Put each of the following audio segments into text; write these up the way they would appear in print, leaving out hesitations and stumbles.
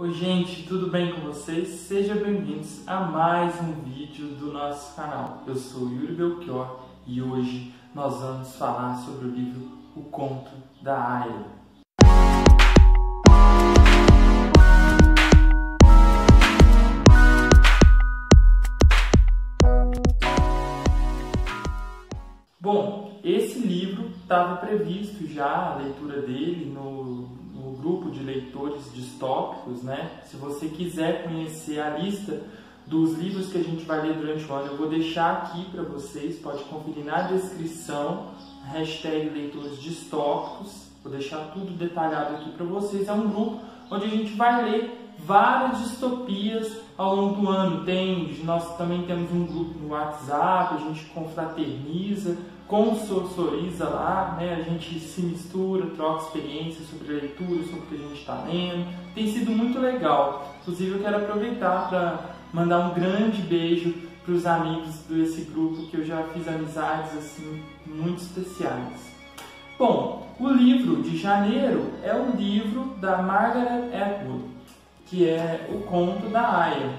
Oi gente, tudo bem com vocês? Sejam bem-vindos a mais um vídeo do nosso canal. Eu sou Yuri Belchior e hoje nós vamos falar sobre o livro O Conto da Aya. Bom, esse livro estava previsto já a leitura dele no grupo de leitores distópicos, né? Se você quiser conhecer a lista dos livros que a gente vai ler durante o ano, eu vou deixar aqui para vocês, pode conferir na descrição, hashtag leitores distópicos, vou deixar tudo detalhado aqui para vocês. É um grupo onde a gente vai ler várias distopias ao longo do ano. Nós também temos um grupo no WhatsApp, a gente confraterniza, consorsoriza lá, né? A gente se mistura, troca experiências sobre a leitura, sobre o que a gente está lendo. Tem sido muito legal. Inclusive eu quero aproveitar para mandar um grande beijo para os amigos desse grupo, que eu já fiz amizades assim muito especiais. Bom, o livro de janeiro é o livro da Margaret Atwood, que é O Conto da Aya.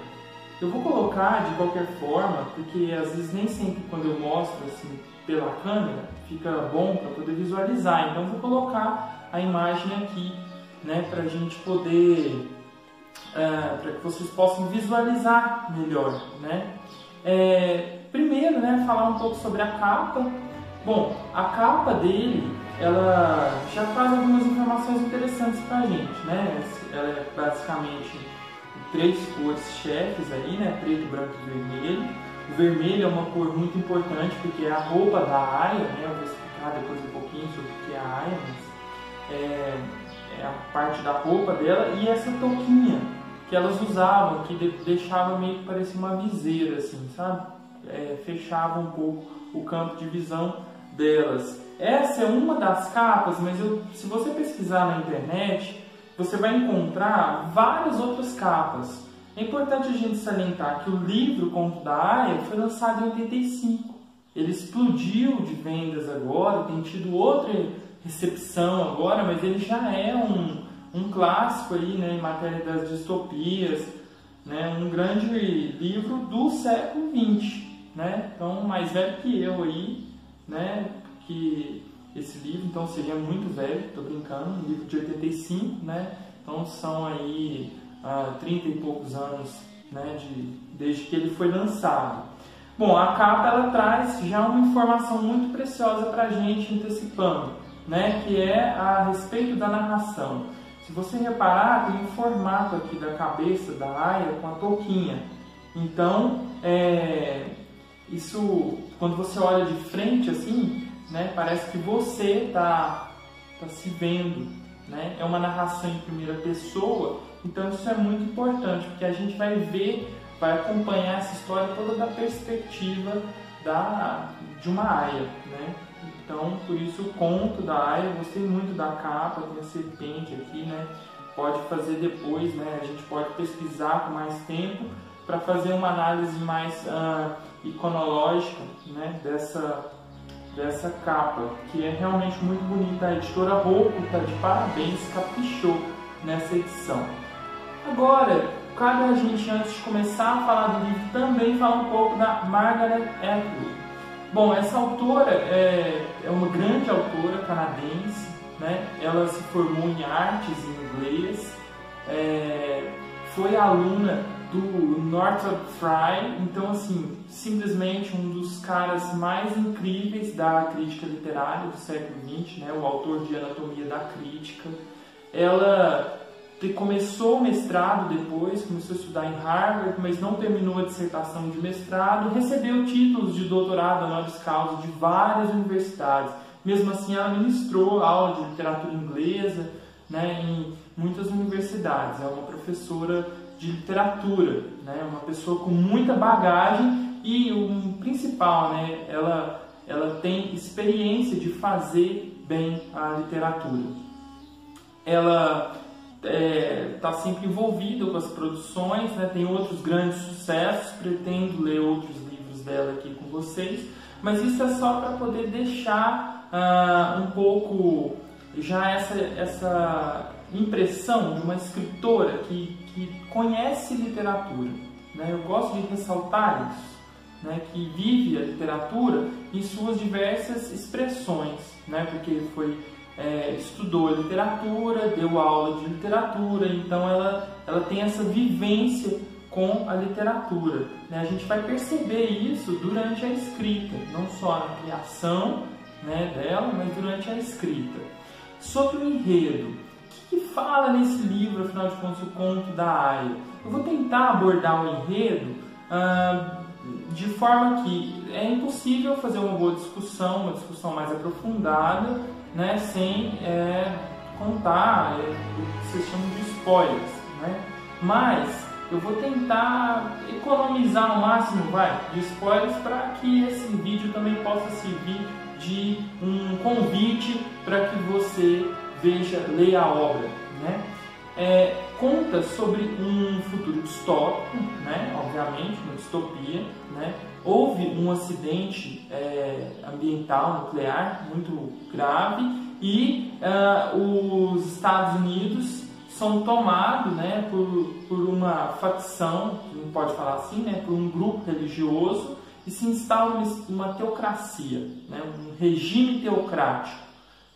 Eu vou colocar de qualquer forma, porque às vezes nem sempre quando eu mostro assim pela câmera fica bom para poder visualizar. Então vou colocar a imagem aqui, né, para a gente poder, para que vocês possam visualizar melhor, né? Primeiro, né, falar um pouco sobre a capa. Bom, a capa dele, ela já traz algumas informações interessantes para a gente, né? Ela é basicamente 3 cores chefes aí, né? Preto, branco e vermelho. O vermelho é uma cor muito importante porque é a roupa da Aya, né? Eu vou explicar depois um pouquinho sobre o que é a Aya, mas é a parte da roupa dela. E essa touquinha que elas usavam, que deixava meio que parecer uma viseira, assim, sabe? Fechava um pouco o campo de visão delas. Essa é uma das capas, mas se você pesquisar na internet, você vai encontrar várias outras capas. É importante a gente salientar que o livro O Conto da Aya foi lançado em 85. Ele explodiu de vendas agora, tem tido outra recepção agora, mas ele já é um clássico aí, né, em matéria das distopias, né, um grande livro do século XX, né, então mais velho que eu aí, né, que esse livro, então seria muito velho, estou brincando, um livro de 85, né, então são aí 30 e poucos anos, né, desde que ele foi lançado. Bom, a capa ela traz já uma informação muito preciosa para a gente, antecipando, né, que é a respeito da narração. Se você reparar, tem um formato aqui da cabeça da Aya com a touquinha. Então, isso, quando você olha de frente assim, né, parece que você está se vendo, né? É uma narração em primeira pessoa, então isso é muito importante, porque a gente vai acompanhar essa história toda da perspectiva de uma Aya, né? Então, por isso o conto da Aya, eu gostei muito da capa, tem a serpente aqui, né? Pode fazer depois, né? A gente pode pesquisar com mais tempo para fazer uma análise mais iconológica, né? Dessa capa, que é realmente muito bonita. A editora Rocco está de parabéns, caprichou nessa edição. Agora, cabe a gente, antes de começar a falar do livro, também falar um pouco da Margaret Atwood. Bom, essa autora é uma grande autora canadense, né? Ela se formou em artes em inglês, foi aluna do Northrop Frye, então assim, simplesmente um dos caras mais incríveis da crítica literária do século XX, né? O autor de Anatomia da Crítica. Ela começou o mestrado depois, começou a estudar em Harvard, mas não terminou a dissertação de mestrado, recebeu títulos de doutorado honoris causa de várias universidades. Mesmo assim, ela ministrou aula de literatura inglesa, né, em muitas universidades. É uma professora de literatura, né, uma pessoa com muita bagagem e o principal, né, ela tem experiência de fazer bem a literatura. Ela está sempre envolvida com as produções, né, tem outros grandes sucessos, pretendo ler outros livros dela aqui com vocês, mas isso é só para poder deixar um pouco já essa impressão de uma escritora que conhece literatura, né? Eu gosto de ressaltar isso, né? Que vive a literatura em suas diversas expressões, né? Porque estudou literatura, deu aula de literatura, então ela tem essa vivência com a literatura, né? A gente vai perceber isso durante a escrita, não só na criação, né, dela, mas durante a escrita. Sobre o enredo, o que fala nesse livro, afinal de contas, o Conto da Aya? Eu vou tentar abordar o enredo de forma que é impossível fazer uma boa discussão, uma discussão mais aprofundada, né, sem contar o que vocês chamam de spoilers, né? Mas eu vou tentar economizar o máximo de spoilers para que esse vídeo também possa servir de um convite para que você leia a obra, né? Conta sobre um futuro distópico, né? Obviamente, uma distopia, né? Houve um acidente ambiental nuclear muito grave e os Estados Unidos são tomados, né, por uma facção, não pode falar assim, né, por um grupo religioso, e se instala uma teocracia, né, um regime teocrático,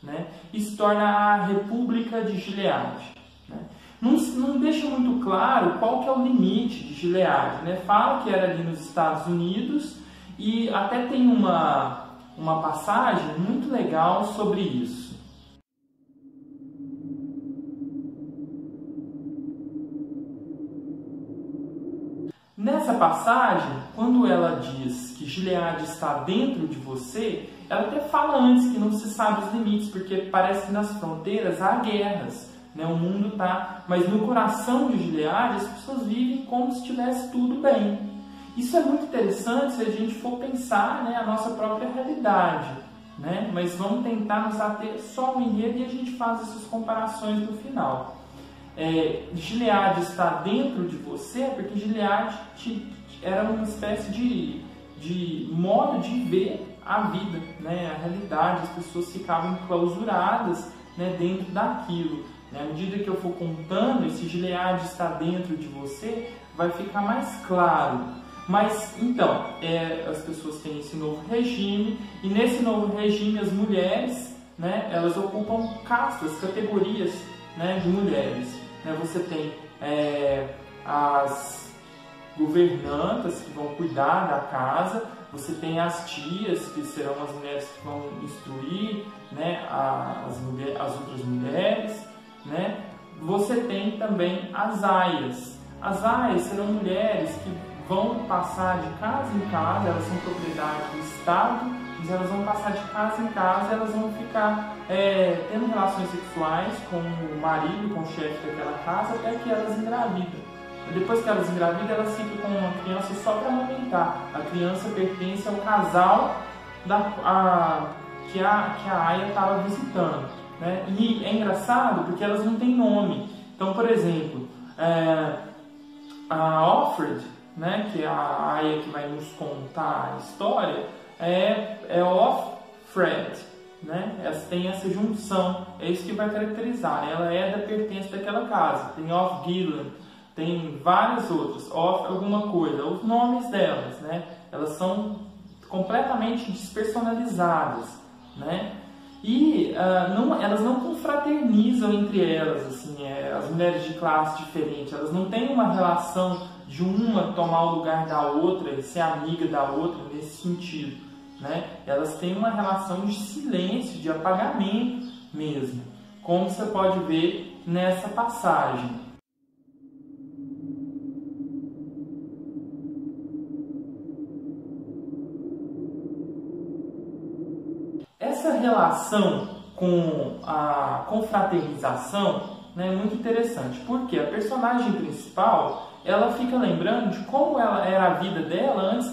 né, e se torna a República de Gileade, né. Não deixa muito claro qual que é o limite de Gileade, né. Fala que era ali nos Estados Unidos e até tem uma passagem muito legal sobre isso. Nessa passagem, quando ela diz que Gileade está dentro de você, ela até fala antes que não se sabe os limites, porque parece que nas fronteiras há guerras, né? O mundo está... Mas no coração de Gileade as pessoas vivem como se estivesse tudo bem. Isso é muito interessante se a gente for pensar, né, a nossa própria realidade, né? Mas vamos tentar nos ater só ao enredo e a gente faz essas comparações no final. Gileade está dentro de você porque Gileade era uma espécie de modo de ver a vida, né? A realidade, as pessoas ficavam enclausuradas, né, dentro daquilo, né? À medida que eu for contando, esse Gileade está dentro de você, vai ficar mais claro. Mas então, as pessoas têm esse novo regime, e nesse novo regime as mulheres, né, elas ocupam castas, categorias, né, de mulheres. Você tem as governantas que vão cuidar da casa, você tem as tias, que serão as mulheres que vão instruir, né, as outras mulheres, né? Você tem também as aias. As aias serão mulheres que vão passar de casa em casa, elas são propriedade do Estado, mas elas vão passar de casa em casa, elas vão ficar tendo relações sexuais com o marido, com o chefe daquela casa, até que elas engravidam. Depois que elas engravidam, elas ficam com uma criança só para amamentar. A criança pertence ao casal que a aia estava visitando, né? E é engraçado porque elas não têm nome. Então, por exemplo, a Offred, né, que é a aia que vai nos contar a história, é Offred, né? Tem essa junção, é isso que vai caracterizar. Ela pertence daquela casa. Tem Off-Gillan, tem várias outras, Off alguma coisa, os nomes delas, né? Elas são completamente despersonalizadas, né? E elas não confraternizam entre elas, assim, as mulheres de classe diferente, elas não têm uma relação de uma tomar o lugar da outra, ser amiga da outra nesse sentido, né? Elas têm uma relação de silêncio, de apagamento mesmo, como você pode ver nessa passagem. Essa relação com a confraternização, né, é muito interessante, porque a personagem principal, ela fica lembrando de como era a vida dela antes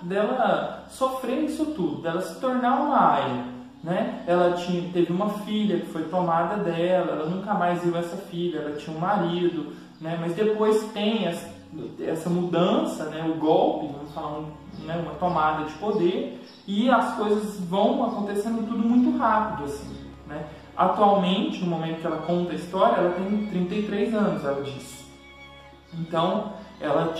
dela sofrer isso tudo, dela se tornar uma aia, né? Ela teve uma filha que foi tomada dela, ela nunca mais viu essa filha, ela tinha um marido, né? Mas depois tem essa mudança, né? O golpe, vamos falar, né? Uma tomada de poder, e as coisas vão acontecendo tudo muito rápido, assim, né? Atualmente, no momento que ela conta a história, ela tem 33 anos, ela diz. Então, ela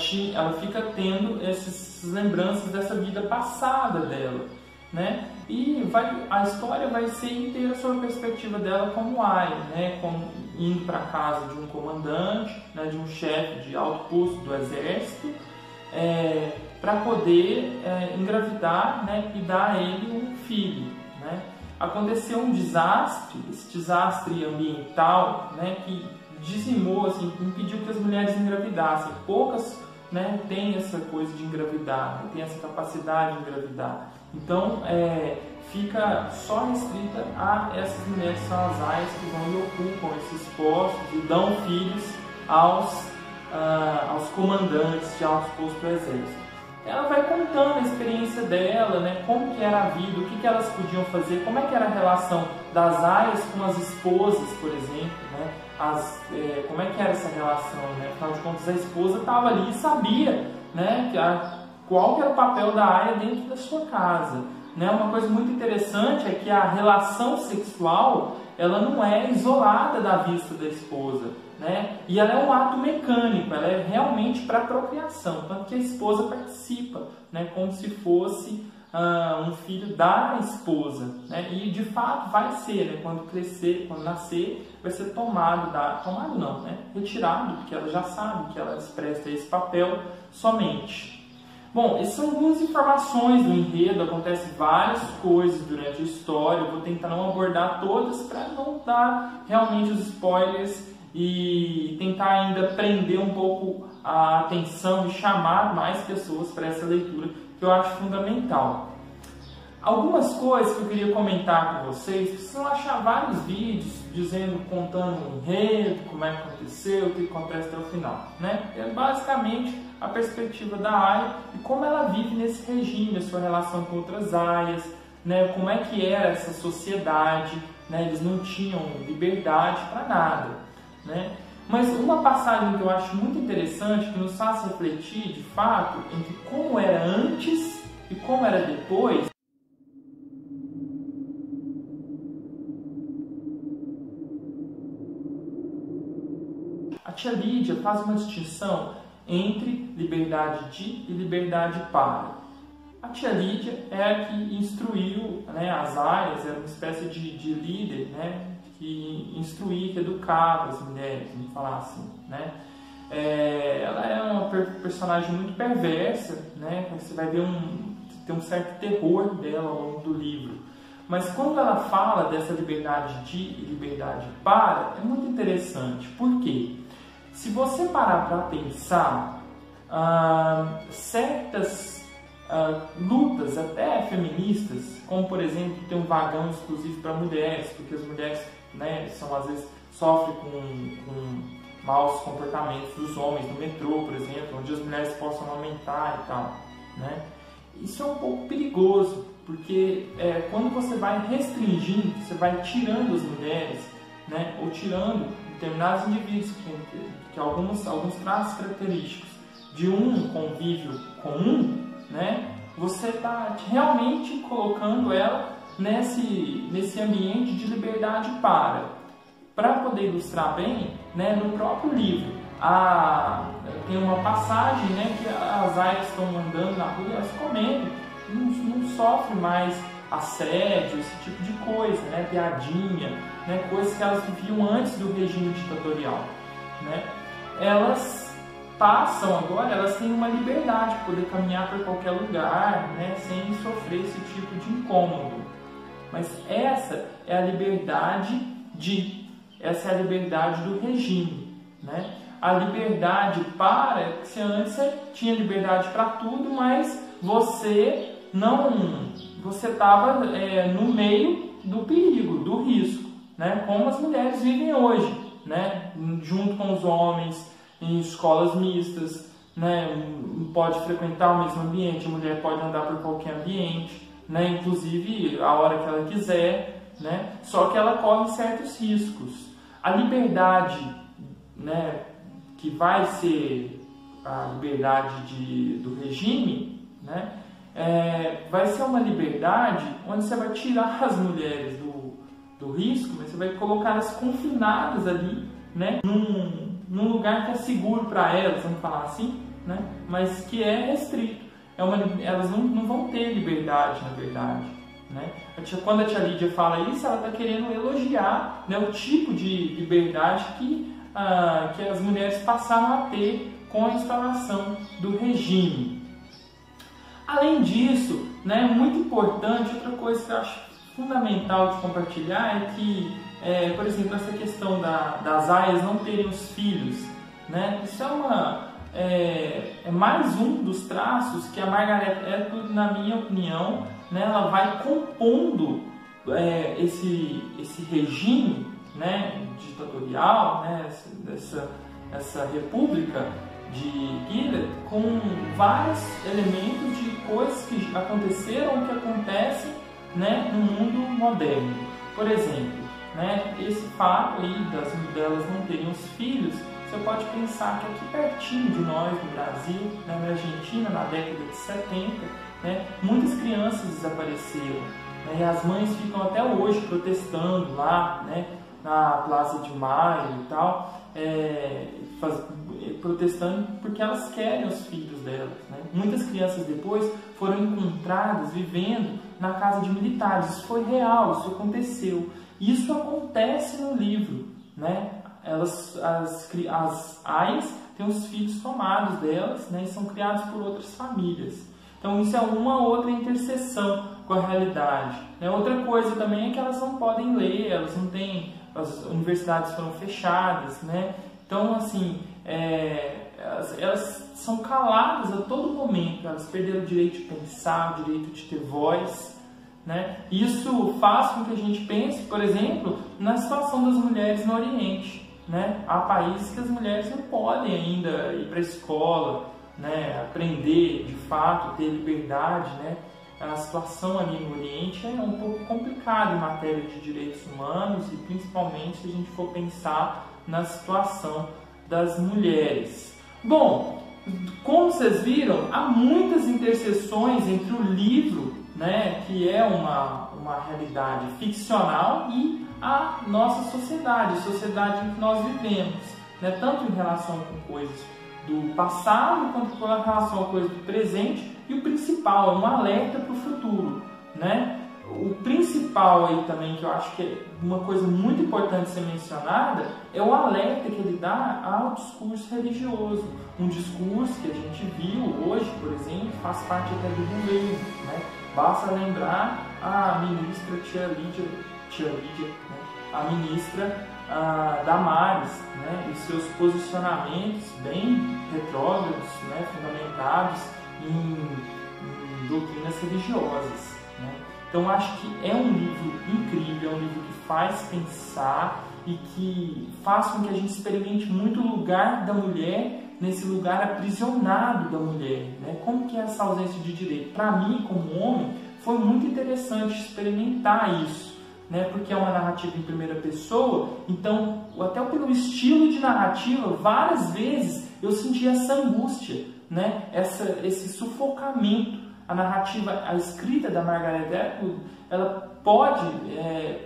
fica tendo essas lembranças dessa vida passada dela, né? E a história vai ser inteira sobre a perspectiva dela como Aya, né? Indo para a casa de um comandante, né? De um chefe de alto posto do exército, para poder engravidar, né? E dar a ele um filho, né? Aconteceu um desastre, esse desastre ambiental, né? Que dizimou, assim, impediu que as mulheres engravidassem. Poucas, né, têm essa coisa de engravidar, né, têm essa capacidade de engravidar. Então, fica só restrita a essas mulheres, são as aias que vão e ocupam esses postos e dão filhos aos comandantes de altos postos do exército. Ela vai contando a experiência dela, né, como que era a vida, o que elas podiam fazer, como é que era a relação das aias com as esposas, por exemplo, né, como é que era essa relação, né? Afinal de contas, a esposa estava ali e sabia, né, qual que era o papel da aia dentro da sua casa, né? Uma coisa muito interessante é que a relação sexual, ela não é isolada da vista da esposa, né? E ela é um ato mecânico, ela é realmente para procriação, tanto que a esposa participa, né? Como se fosse um filho da esposa, né? E de fato vai ser, né? Quando crescer, quando nascer, vai ser tomado não, né? Retirado, porque ela já sabe que ela se presta a esse papel somente. Bom, essas são algumas informações do enredo, acontecem várias coisas durante a história, eu vou tentar não abordar todas para não dar realmente os spoilers e tentar ainda prender um pouco a atenção e chamar mais pessoas para essa leitura, que eu acho fundamental. Algumas coisas que eu queria comentar com vocês, vocês vão achar vários vídeos contando o enredo, como é que aconteceu, o que acontece até o final, né? É basicamente a perspectiva da aia e como ela vive nesse regime, a sua relação com outras aias, né? Como é que era essa sociedade, né? Eles não tinham liberdade para nada, né? Mas uma passagem que eu acho muito interessante, que nos faz refletir de fato entre como era antes e como era depois. A tia Lídia faz uma distinção entre liberdade de e liberdade para. A tia Lídia é a que instruiu, né, as aias, era uma espécie de líder, né, que instruía, que educava as mulheres, vamos falar assim, né? Ela é uma personagem muito perversa, né? Você vai ver tem um certo terror dela ao longo do livro. Mas quando ela fala dessa liberdade de e liberdade para, é muito interessante. Por quê? Se você parar para pensar, certas lutas, até feministas, como por exemplo ter um vagão exclusivo para mulheres, porque as mulheres, né, às vezes sofrem com maus comportamentos dos homens no metrô, por exemplo, onde as mulheres possam aumentar e tal, né? Isso é um pouco perigoso, porque quando você vai restringindo, você vai tirando as mulheres, né, ou tirando determinados indivíduos que alguns traços característicos de um convívio comum, né, você está realmente colocando ela nesse ambiente de liberdade para poder ilustrar bem, né, no próprio livro. Tem uma passagem, né, que as aias estão andando na rua e elas comentam, não sofrem mais assédio, esse tipo de coisa, né, piadinha, né, coisas que elas viviam antes do regime ditatorial, né. Elas passam agora, elas têm uma liberdade de poder caminhar por qualquer lugar, né, sem sofrer esse tipo de incômodo. Mas essa é a liberdade essa é a liberdade do regime, né? A liberdade que antes você tinha liberdade para tudo, mas você estava no meio do perigo, do risco, né? Como as mulheres vivem hoje, né? Junto com os homens, em escolas mistas, né? Pode frequentar o mesmo ambiente, a mulher pode andar por qualquer ambiente, né? Inclusive a hora que ela quiser, né? Só que ela corre certos riscos. A liberdade, né, que vai ser a liberdade do regime, né, vai ser uma liberdade onde você vai tirar as mulheres do risco, mas você vai colocá-las confinadas ali, né, num lugar que é seguro para elas, vamos falar assim, né, mas que é restrito. Elas não vão ter liberdade, na verdade. Né? Quando a tia Lídia fala isso, ela está querendo elogiar, né, o tipo de liberdade que as mulheres passaram a ter com a instalação do regime. Além disso, né, muito importante, outra coisa que eu acho fundamental de compartilhar é que, por exemplo, essa questão das aias não terem os filhos, né, isso é mais um dos traços que a Margaret Atwood, na minha opinião, né, ela vai compondo esse regime, né, ditatorial, né, essa república de Gilead, com vários elementos de coisas que aconteceram ou que acontecem, né, no mundo moderno. Por exemplo, né, esse fato aí delas não terem os filhos, você pode pensar que aqui pertinho de nós, no Brasil, né, na Argentina, na década de 70, né, muitas crianças desapareceram, né, e as mães ficam até hoje protestando lá, né, na Plaza de Maio e tal, protestando porque elas querem os filhos delas. Né? Muitas crianças depois foram encontradas vivendo na casa de militares. Isso foi real, isso aconteceu. Isso acontece no livro. Né? As aias têm os filhos tomados delas, né, e são criados por outras famílias. Então isso é uma outra interseção com a realidade. Né? Outra coisa também é que elas não podem ler, elas não têm, as universidades foram fechadas, né? Então assim, elas são caladas a todo momento, elas perderam o direito de pensar, o direito de ter voz. Né? Isso faz com que a gente pense, por exemplo, na situação das mulheres no Oriente. Né? Há países que as mulheres não podem ainda ir para a escola, né? Aprender de fato, ter liberdade. Né? A situação ali no Oriente é um pouco complicada em matéria de direitos humanos e principalmente se a gente for pensar na situação das mulheres. Bom, como vocês viram, há muitas interseções entre o livro, né, que é uma realidade ficcional, e a nossa sociedade, a sociedade em que nós vivemos, né, tanto em relação com coisas do passado quanto com relação a coisas do presente, e o principal é um alerta para o futuro. Né? O principal aí também, que eu acho que é uma coisa muito importante ser mencionada, é o alerta que ele dá ao discurso religioso. Um discurso que a gente viu hoje, por exemplo, faz parte até do governo. Né? Basta lembrar a ministra Tia Lídia, né? A ministra Damares, né? E seus posicionamentos bem retrógrados, né? Fundamentados em doutrinas religiosas. Né? Então acho que é um livro incrível, é um livro que faz pensar e que faz com que a gente experimente muito o lugar da mulher, nesse lugar aprisionado da mulher. Né? Como que é essa ausência de direito? Para mim, como homem, foi muito interessante experimentar isso, né? Porque é uma narrativa em primeira pessoa, então até pelo estilo de narrativa, várias vezes eu senti essa angústia, né? Esse sufocamento. A narrativa, a escrita da Margaret Atwood, ela pode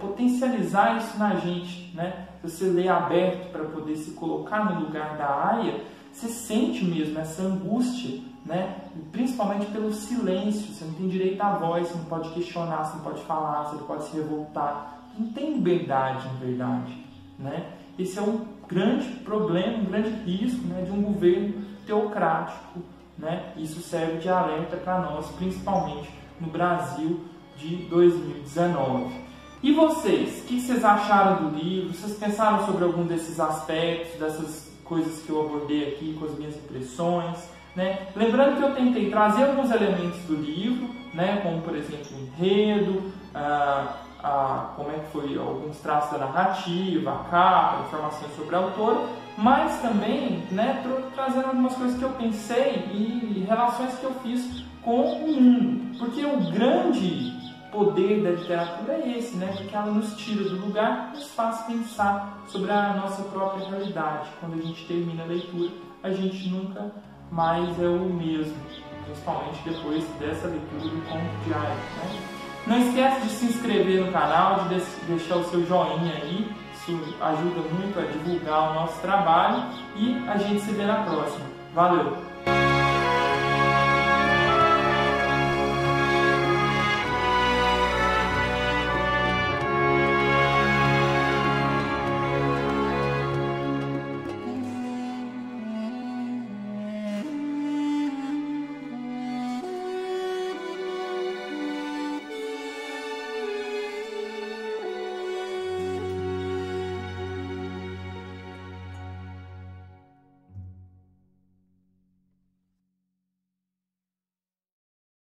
potencializar isso na gente. Né? Se você lê aberto para poder se colocar no lugar da Aya, você sente mesmo essa angústia, né? Principalmente pelo silêncio. Você não tem direito à voz, você não pode questionar, você não pode falar, você não pode se revoltar. Não tem liberdade, na verdade. Né? Esse é um grande problema, um grande risco, né, de um governo teocrático. Né? Isso serve de alerta para nós, principalmente no Brasil de 2019. E vocês? O que vocês acharam do livro? Vocês pensaram sobre algum desses aspectos, dessas coisas que eu abordei aqui com as minhas impressões? Né? Lembrando que eu tentei trazer alguns elementos do livro, né? Como por exemplo o enredo, como é que foi alguns traços da narrativa, a capa, informações sobre a autora, mas também, né, trazendo algumas coisas que eu pensei e relações que eu fiz com o mundo. Porque o grande poder da literatura é esse, né? Porque ela nos tira do lugar e nos faz pensar sobre a nossa própria realidade. Quando a gente termina a leitura, a gente nunca mais é o mesmo, principalmente depois dessa leitura do Conto de Aia, né? Não esquece de se inscrever no canal, de deixar o seu joinha aí, isso ajuda muito a divulgar o nosso trabalho e a gente se vê na próxima. Valeu!